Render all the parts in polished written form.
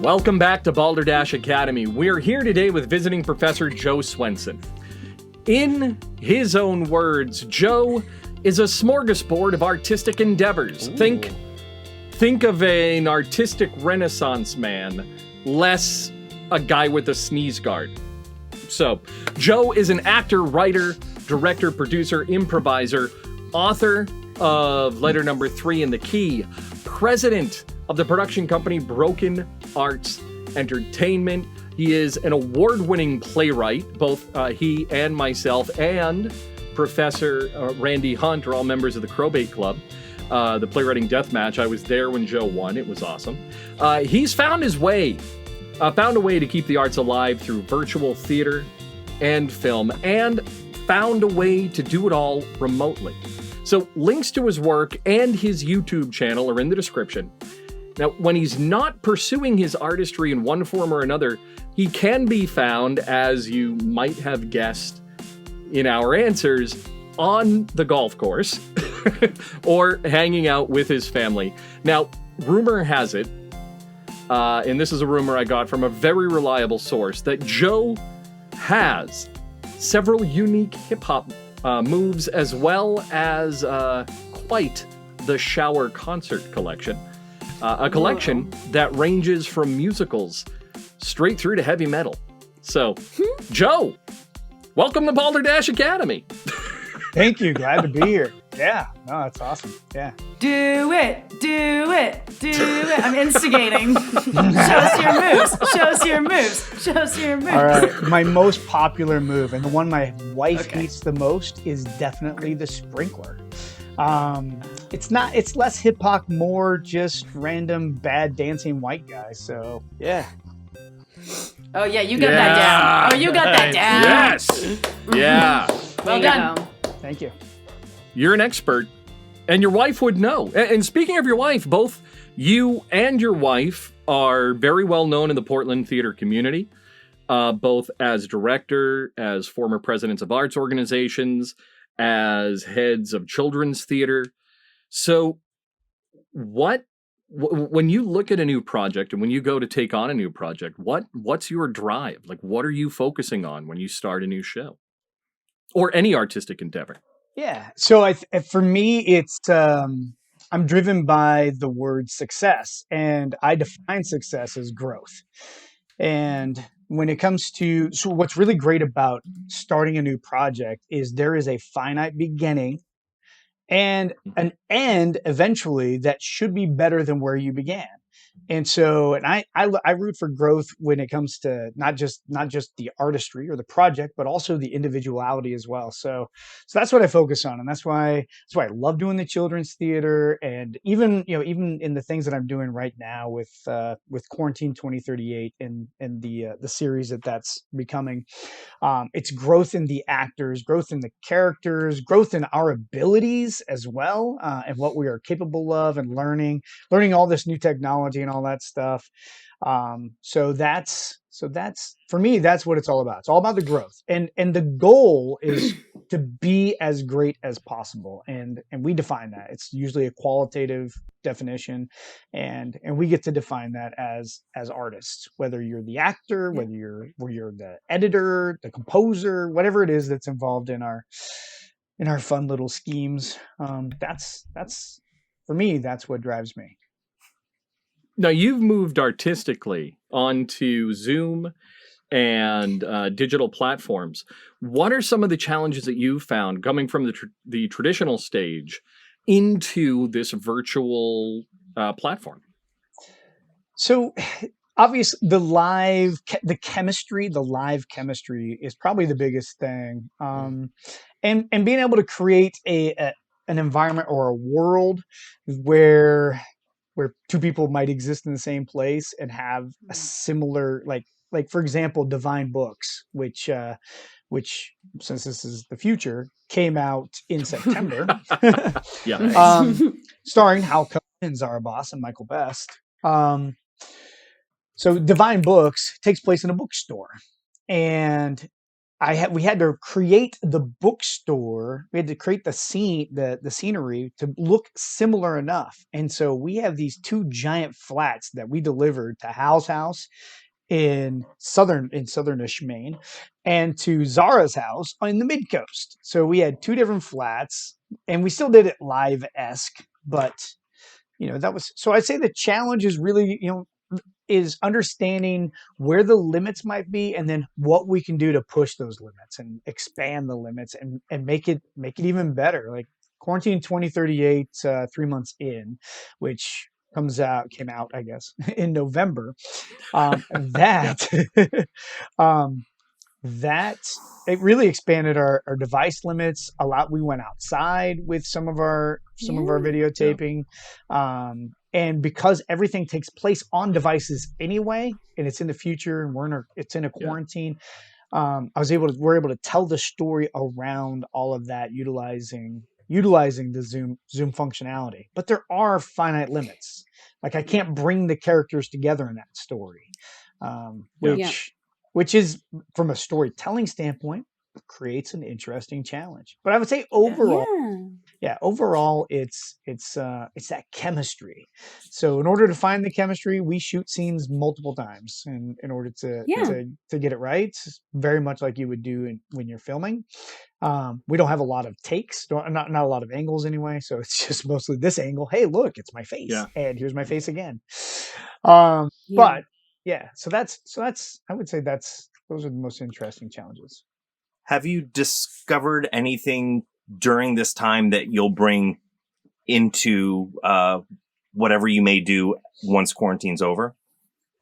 Welcome back to Balderdash Academy. We're here today with Visiting Professor Joe Swenson. In his own words, Joe is a smorgasbord of artistic endeavors. Ooh. Think of an artistic Renaissance man, less a guy with a sneeze guard. So, Joe is an actor, writer, director, producer, improviser, author of Letter Number 3 in the Key, president of the production company Broken Arts Entertainment. He is an award-winning playwright. Both he and myself and Professor Randy Hunt are all members of the Crowbait Club, the playwriting deathmatch. I was there when Joe won. It was awesome. He's found a way to keep the arts alive through virtual theater and film, and found a way to do it all remotely. So links to his work and his YouTube channel are in the description. Now, when he's not pursuing his artistry in one form or another, he can be found, as you might have guessed in our answers, on the golf course or hanging out with his family. Now, rumor has it, and this is a rumor I got from a very reliable source, that Joe has several unique hip-hop moves, as well as quite the shower concert collection. A collection that ranges from musicals straight through to heavy metal. So, Joe, welcome to Balderdash Academy. Thank you. Glad to be here. Yeah. No, that's awesome. Yeah. Do it. I'm instigating. Show us your moves. All right. My most popular move, and the one my wife hates the most, is definitely the sprinkler. It's less hip hop, more just random bad dancing white guys. So yeah. Oh yeah, you got that down. Oh, you got that down. Yes. Yeah. Well done. Thank you. You're an expert, and your wife would know. And speaking of your wife, both you and your wife are very well known in the Portland theater community, both as director, as former presidents of arts organizations, as heads of children's theater. So when you look at a new project and when you go to take on a new project, what's your drive? Like, what are you focusing on when you start a new show or any artistic endeavor? Yeah. So for me, it's I'm driven by the word success, and I define success as growth. And when it comes to, so what's really great about starting a new project is there is a finite beginning and an end eventually that should be better than where you began. And so, and I root for growth when it comes to not just the artistry or the project, but also the individuality as well. So that's what I focus on, and that's why I love doing the children's theater, and even in the things that I'm doing right now with Quarantine 2038 and the series that's becoming. It's growth in the actors, growth in the characters, growth in our abilities as well, and what we are capable of, and learning all this new technology and all that stuff. So that's for me, that's what it's all about. It's all about the growth, and the goal is to be as great as possible, and we define that. It's usually a qualitative definition, and we get to define that as artists, whether you're the actor, whether you're the editor, the composer, whatever it is that's involved in our fun little schemes. That's for me, that's what drives me. Now, you've moved artistically onto Zoom and digital platforms. What are some of the challenges that you've found coming from the traditional stage into this virtual platform? So obviously the live chemistry is probably the biggest thing. And being able to create an environment or a world where two people might exist in the same place and have a similar, like for example, Divine Books, which since this is the future, came out in September. Yeah. Starring Hal Cohen, Zara Boss, and Michael Best. So Divine Books takes place in a bookstore, and we had to create the bookstore. We had to create the scenery to look similar enough. And so we have these 2 giant flats that we delivered to Hal's house in southernish Maine, and to Zara's house in the mid coast. So we had 2 different flats, and we still did it live-esque, but that was, so I'd say the challenge is really, is understanding where the limits might be, and then what we can do to push those limits and expand the limits and make it even better. Like Quarantine 2038, 3 months in, which came out, I guess, in November. That that it really expanded our device limits a lot. We went outside with some of our videotaping. And because everything takes place on devices anyway, and it's in the future, and it's in a quarantine, we're able to tell the story around all of that, utilizing the Zoom functionality. But there are finite limits. Like I can't bring the characters together in that story, which is, from a storytelling standpoint, creates an interesting challenge. But I would say overall, overall, it's that chemistry. So in order to find the chemistry, we shoot scenes multiple times, and in order to get it right, very much like you would do when you're filming. We don't have a lot of takes, not a lot of angles anyway. So it's just mostly this angle. Hey, look, it's my face, and here's my face again. But so that's I would say those are the most interesting challenges. Have you discovered anything during this time that you'll bring into whatever you may do once quarantine's over?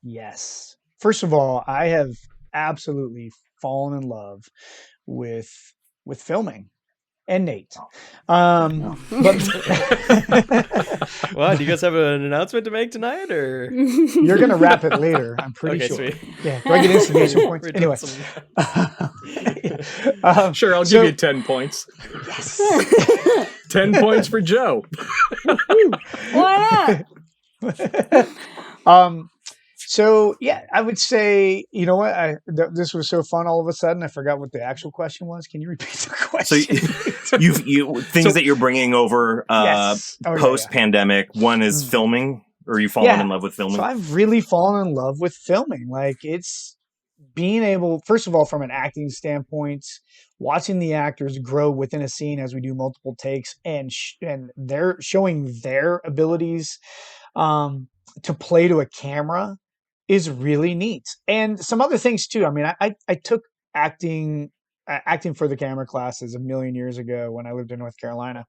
Yes. First of all, I have absolutely fallen in love with filming. And Nate. Well, do you guys have an announcement to make tonight, or you're gonna wrap it later? I'm pretty sure. Sweet. Yeah. Do I get instigation points? Anyway. Sure, I'll give you 10 points. Yes. 10 points for Joe. Why not? So I would say, you know what? This was so fun. All of a sudden, I forgot what the actual question was. Can you repeat the question? So you things that you're bringing over post pandemic. One is filming, or you fallen in love with filming. So I've really fallen in love with filming. Like it's being able, first of all, from an acting standpoint, watching the actors grow within a scene as we do multiple takes, and they're showing their abilities to play to a camera is really neat. And some other things too. I mean, I took acting for the camera classes a million years ago when I lived in North Carolina.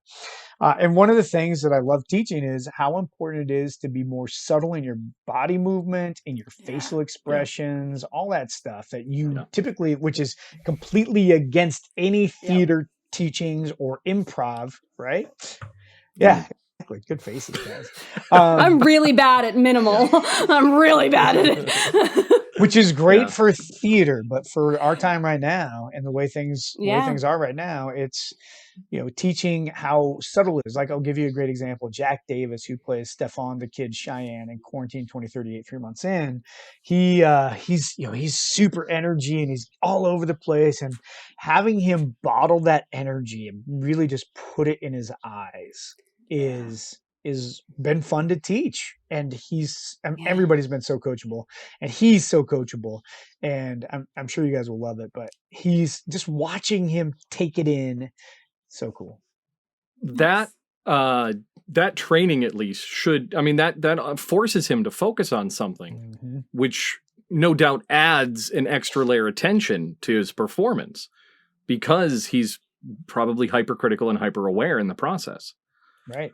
And one of the things that I love teaching is how important it is to be more subtle in your body movement, in your facial expressions, all that stuff that you typically, which is completely against any theater teachings or improv, right? Yeah. Exactly. Good faces, guys. I'm really bad at minimal. I'm really bad at it. Which is great for theater, but for our time right now and the way things are right now, it's teaching how subtle it is. Like I'll give you a great example. Jack Davis, who plays Stefan the Kid Cheyenne in Quarantine 2038, 3 months in, he's super energy and he's all over the place, and having him bottle that energy and really just put it in his eyes is been fun to teach. And everybody's been so coachable, and he's so coachable, and I'm sure you guys will love it, but he's just watching him take it in. So cool. That training at least that forces him to focus on something, which no doubt adds an extra layer of tension to his performance, because he's probably hypercritical and hyper aware in the process. Right.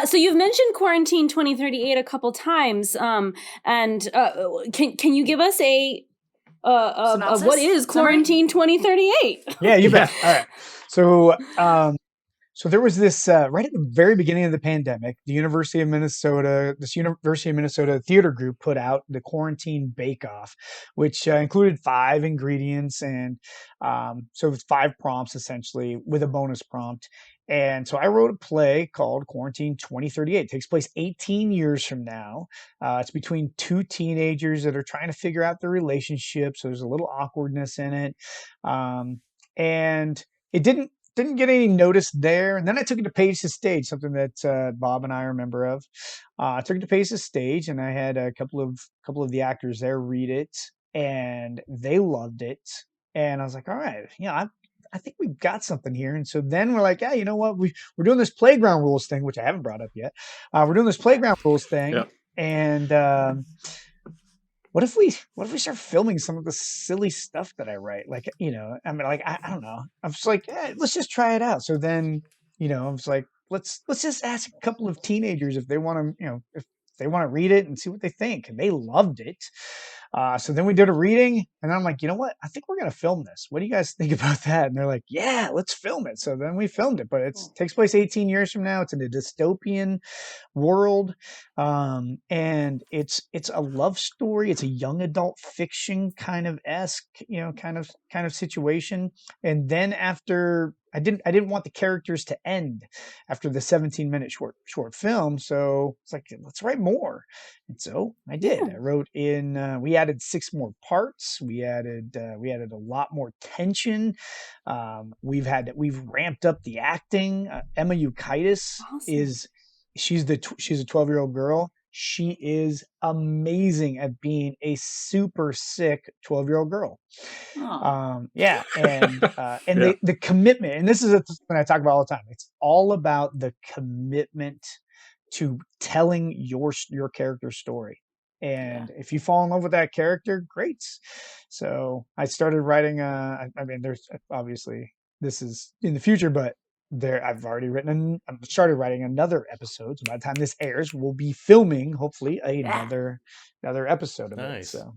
So you've mentioned Quarantine 2038 a couple times, and can you give us a what is Quarantine 2038? Yeah, you bet. All right. So there was this right at the very beginning of the pandemic, this University of Minnesota theater group put out the Quarantine Bake Off, which included 5 ingredients and so it was 5 prompts essentially with a bonus prompt. And so I wrote a play called Quarantine 2038. It takes place 18 years from now. It's between 2 teenagers that are trying to figure out their relationship. So there's a little awkwardness in it. And it didn't get any notice there. And then I took it to Page to Stage, something that Bob and I are a member of. I took it to Page to Stage, and I had a couple of the actors there read it, and they loved it. And I was like, all right, I think we've got something here. And so then we're like, yeah, you know what? We're doing this playground rules thing, which I haven't brought up yet. We're doing this playground rules thing, Yeah. and what if we start filming some of the silly stuff that I write? Like, I mean, like, I don't know. I'm just like, let's just try it out. So then, I was like, let's just ask a couple of teenagers if they want to, if they want to read it and see what they think. And they loved it. So then we did a reading, and I'm like, you know what? I think we're going to film this. What do you guys think about that? And they're like, yeah, let's film it. So then we filmed it, but it takes place 18 years from now. It's in a dystopian world. And it's a love story. It's a young adult fiction kind of esque, kind of situation. And then after I didn't want the characters to end after the 17-minute short film. So it's like, let's write more. And so I did. I wrote in, we added 6 more parts. We added a lot more tension. We've ramped up the acting. Emma Eukitis she's a 12-year-old girl. She is amazing at being a super sick 12-year-old girl. Yeah. And the commitment, and this is something I talk about all the time. It's all about the commitment to telling your character's story. And if you fall in love with that character, great. So I started writing, I mean, there's obviously this is in the future, but I've started writing another episode. So by the time this airs, we'll be filming hopefully another episode of it. So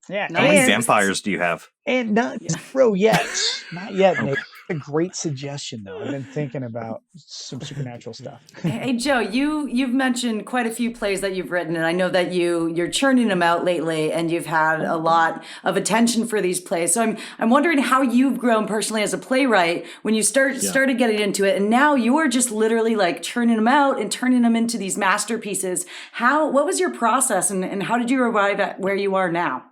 yeah. How many vampires do you have? And not yet. Not yet, Nate. A great suggestion though. I've been thinking about some supernatural stuff. Hey Joe, you've mentioned quite a few plays that you've written, and I know that you're churning them out lately, and you've had a lot of attention for these plays. So I'm wondering how you've grown personally as a playwright when you started getting into it, and now you are just literally like churning them out and turning them into these masterpieces. What was your process, and how did you arrive at where you are now?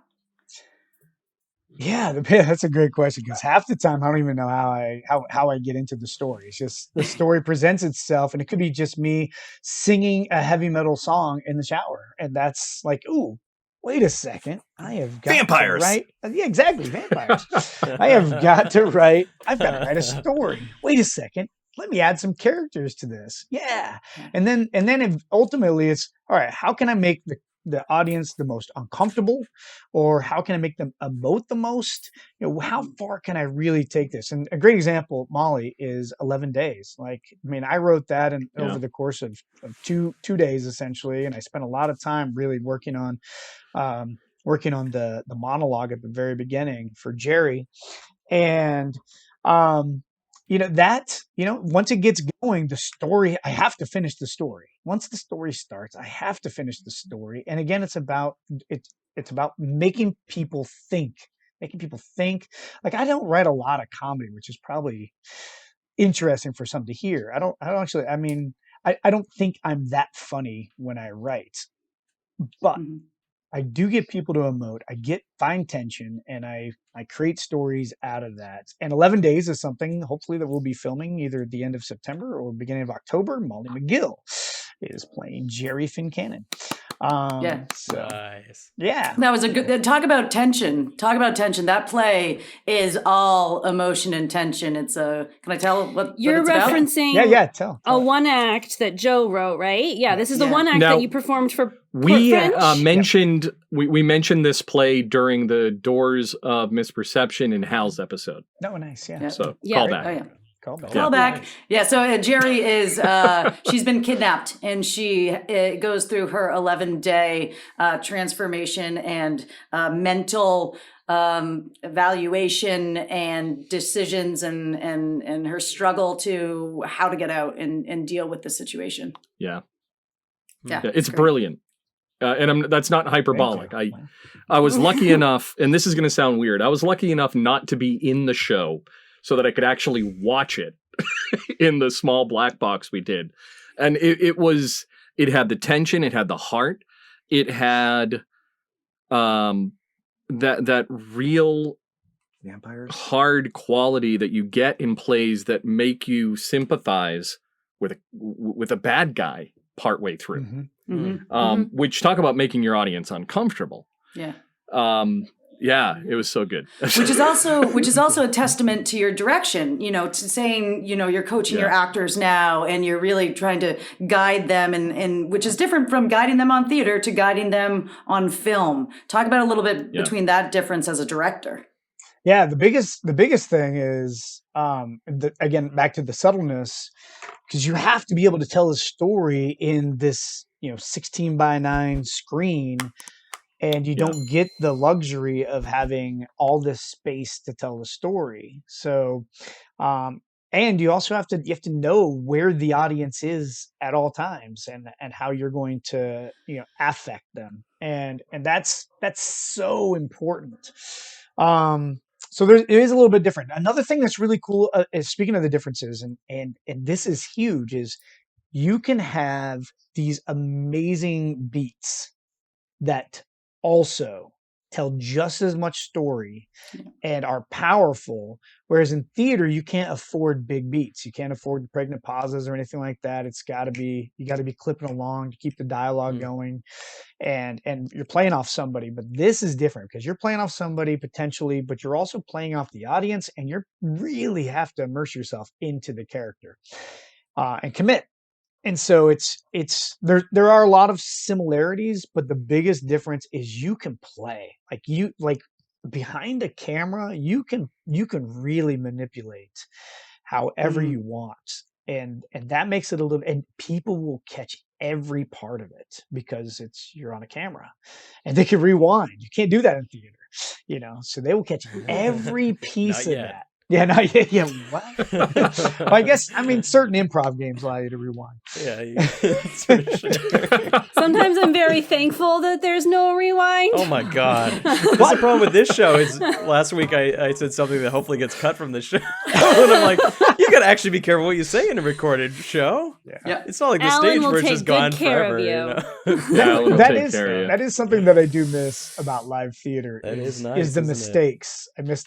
Yeah, that's a great question, because half the time I don't even know how I get into the story. It's just the story presents itself, and it could be just me singing a heavy metal song in the shower, and that's like, ooh, wait a second, I have got vampires. To write. Yeah, exactly, vampires. I've got to write a story. Wait a second, let me add some characters to this. Yeah, and then ultimately it's all right. How can I make the audience the most uncomfortable, or how can I make them emote the most? How far can I really take this? And a great example, Molly, is 11 Days. Like, I mean, I wrote that over the course of two days essentially, and I spent a lot of time really working on the monologue at the very beginning for Jerry, and once it gets going, the story, I have to finish the story. Once the story starts, I have to finish the story. And again, it's about making people think. Like, I don't write a lot of comedy, which is probably interesting for some to hear. I don't think I'm that funny when I write, but I do get people to emote. I find tension, and I create stories out of that. And 11 Days is something hopefully that we'll be filming either at the end of September or beginning of October. Molly McGill is playing Jerry Fincannon. Nice. Yeah. That was a good talk about tension. That play is all emotion and tension. It's can I tell what you're what it's referencing? About? Yeah. Tell a one act that Joe wrote, right? Yeah, this is the one act now, that you performed for. We French? mentioned we mentioned this play during the Doors of Misperception in Hal's episode. Oh, nice. Yeah. So Yeah. call back. Oh, yeah. Callback. Callback. Yeah. So Jerry is, she's been kidnapped and she goes through her 11-day transformation and mental evaluation and decisions and her struggle to how to get out and deal with the situation. Yeah. Yeah. It's great. brilliant. That's not hyperbolic. I was lucky enough, and this is going to sound weird, I was lucky enough not to be in the show so that I could actually watch it in the small black box we did. And it had the tension, it had the heart, it had that real Vampires. hard quality that you get in plays that make you sympathize with a bad guy partway through. Which talk about making your audience uncomfortable. Yeah. Yeah, it was so good. which is also a testament to your direction, to saying, you're coaching your actors now and you're really trying to guide them and which is different from guiding them on theater to guiding them on film. Talk about a little bit between that difference as a director. Yeah, the biggest thing is again, back to the subtleness, because you have to be able to tell a story in this 16:9 screen, and you don't get the luxury of having all this space to tell the story. So and you also have to know where the audience is at all times and how you're going to affect them, and that's so important. So it is a little bit different. Another thing that's really cool is, speaking of the differences, and this is huge, is you can have these amazing beats that also tell just as much story and are powerful. Whereas in theater, you can't afford big beats. You can't afford the pregnant pauses or anything like that. You got to be clipping along to keep the dialogue going. And you're playing off somebody, but this is different because you're playing off somebody potentially, but you're also playing off the audience, and you really have to immerse yourself into the character and commit. And so there are a lot of similarities, but the biggest difference is you can play like behind a camera. You can really manipulate however you want. And that makes it a little, and people will catch every part of it because you're on a camera and they can rewind. You can't do that in theater, so they will catch every piece of that. Yeah, no, yeah. What? Well, I guess, certain improv games allow you to rewind. Yeah, that's for sure. Sometimes I'm very thankful that there's no rewind. Oh my God. That's the problem with this show is last week I said something that hopefully gets cut from the show. And I'm like, you gotta actually be careful what you say in a recorded show. Yeah. It's not like the Alan stage will where it's take just good gone care forever. of you. Alan will take care of you. That is something that I do miss about live theater. That is nice, is the isn't it? mistakes. I miss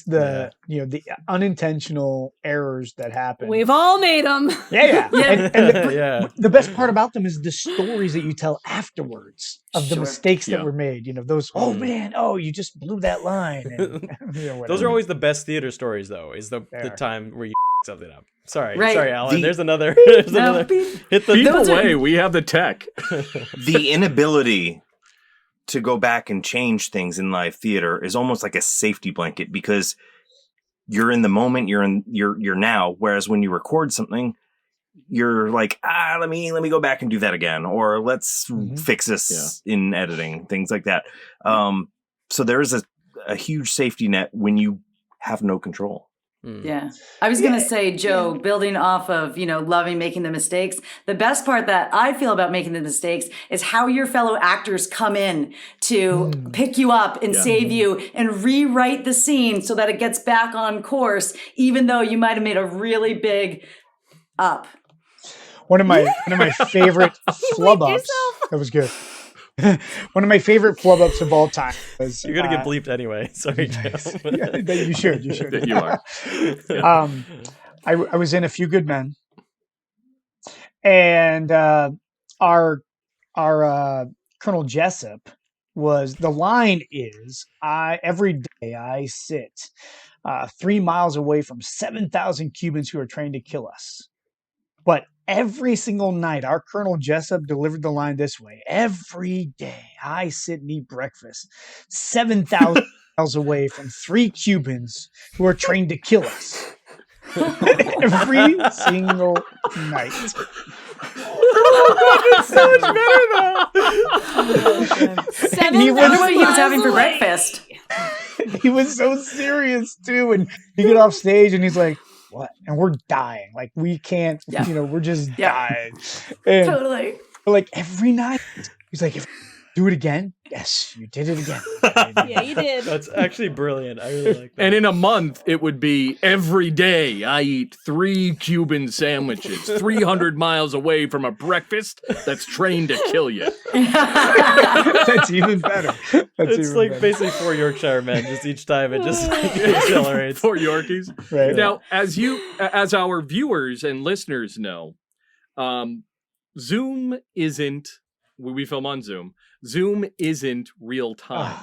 the the unintentional errors that happen. We've all made them. Yeah. Yeah. The best part about them is the stories that you tell afterwards of the mistakes that were made. Those, oh man, you just blew that line. And, Those are always the best theater stories, though, is the time where you something up. Sorry, Alan. There's another. Hit the beep away. We have the tech. The inability to go back and change things in live theater is almost like a safety blanket because you're in the moment, you're now. Whereas when you record something, you're like, let me go back and do that again, or let's fix this in editing, things like that. So there is a huge safety net when you have no control. Yeah. I was going to say, Joe, building off of, loving making the mistakes, the best part that I feel about making the mistakes is how your fellow actors come in to pick you up and save you and rewrite the scene so that it gets back on course, even though you might have made a really big up. One of my favorite flub ups. That was good. One of my favorite flub ups of all time was. You're gonna get bleeped anyway. Sorry, Joe. You should. You are. I was in A Few Good Men, and our Colonel Jessup was, the line is, every day I sit 3 miles away from 7,000 Cubans who are trained to kill us. But every single night, our Colonel Jessup delivered the line this way: every day I sit and eat breakfast 7,000 miles away from 3 Cubans who are trained to kill us. Every single night. It's so much better though. And he I wonder what he was miles having for away. breakfast. He was so serious too. And he get off stage and he's like, what? And we're dying. Like we can't, Yeah. we're just Yeah. dying. And Totally. like every night, he's like, if do it again. Yes, you did it again. Yeah, you did. That's actually brilliant. I really like that. And in a month, it would be every day I eat 3 Cuban sandwiches 300 miles away from a breakfast that's trained to kill you. That's even better. That's It's even like better. basically 4 Yorkshire men. Just each time it just accelerates. For Yorkies. Right. Now, as our viewers and listeners know, Zoom isn't, we film on Zoom. Zoom isn't real time.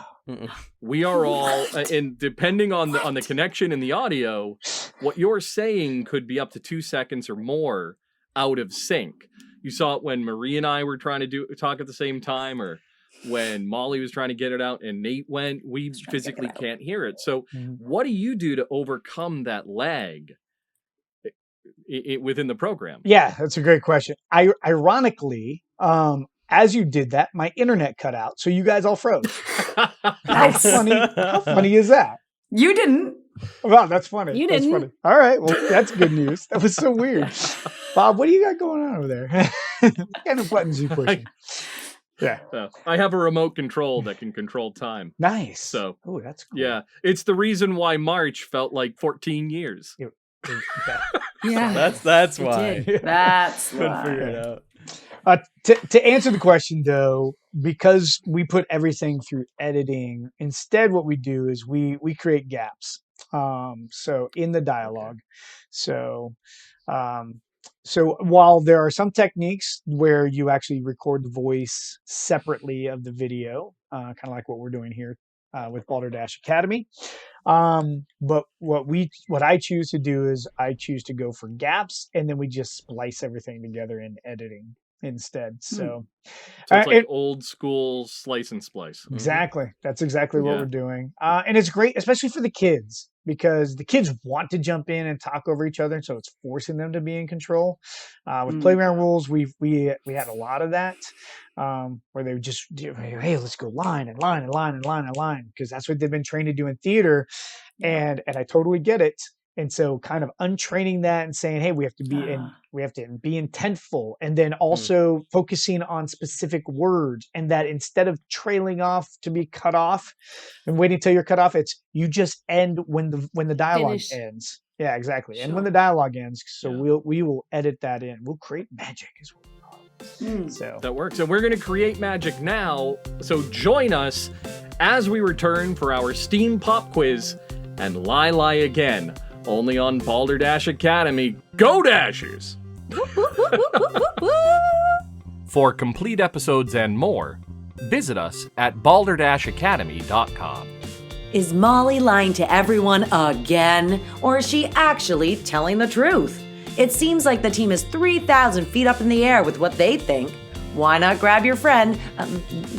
We are all, and depending on the connection and the audio, what you're saying could be up to 2 seconds or more out of sync. You saw it when Marie and I were trying to talk at the same time, or when Molly was trying to get it out and Nate went. We physically can't hear it. So, what do you do to overcome that lag within the program? Yeah, that's a great question. Ironically, as you did that, my internet cut out, so you guys all froze. How funny is that? You didn't. Wow, that's funny. You That's didn't. funny. All right, well, that's good news. That was so weird. Bob, what do you got going on over there? What kind of buttons you pushing? Yeah, I have a remote control that can control time. nice. So, oh, that's cool. yeah, it's the reason why March felt like 14 years. Yeah. That's It why. did. That's Couldn't why. figure it out. To answer the question though, because we put everything through editing, instead what we do is we create gaps. So in the dialogue. So while there are some techniques where you actually record the voice separately of the video, kind of like what we're doing here with Balderdash Academy. But what I choose to do is I choose to go for gaps, and then we just splice everything together in editing instead. So it's like old school slice and splice. exactly, that's exactly what Yeah. we're doing, and it's great, especially for the kids, because the kids want to jump in and talk over each other, so it's forcing them to be in control. With playground rules, we had a lot of that, where they would just do, hey, let's go line and line and line and line and line, because that's what they've been trained to do in theater, and I totally get it. And so kind of untraining that and saying, hey, we have to be intentful, and then also focusing on specific words, and that instead of trailing off to be cut off and waiting till you're cut off, it's you just end when the dialogue Finish. ends. Yeah, exactly. And when Sure. the dialogue ends, so Yeah. we will edit that in. We'll create magic is what we call it. So That works. And we're going to create magic now. So join us as we return for our Steam Pop Quiz and Lie again. Only on Balderdash Academy. Go Dashers! For complete episodes and more, visit us at balderdashacademy.com. Is Molly lying to everyone again? Or is she actually telling the truth? It seems like the team is 3,000 feet up in the air with what they think. Why not grab your friend,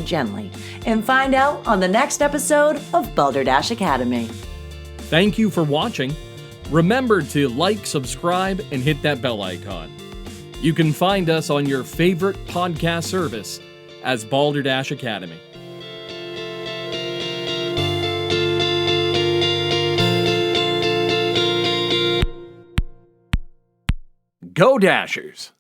gently, and find out on the next episode of Balderdash Academy. Thank you for watching. Remember to like, subscribe, and hit that bell icon. You can find us on your favorite podcast service as Balderdash Academy. Go Dashers!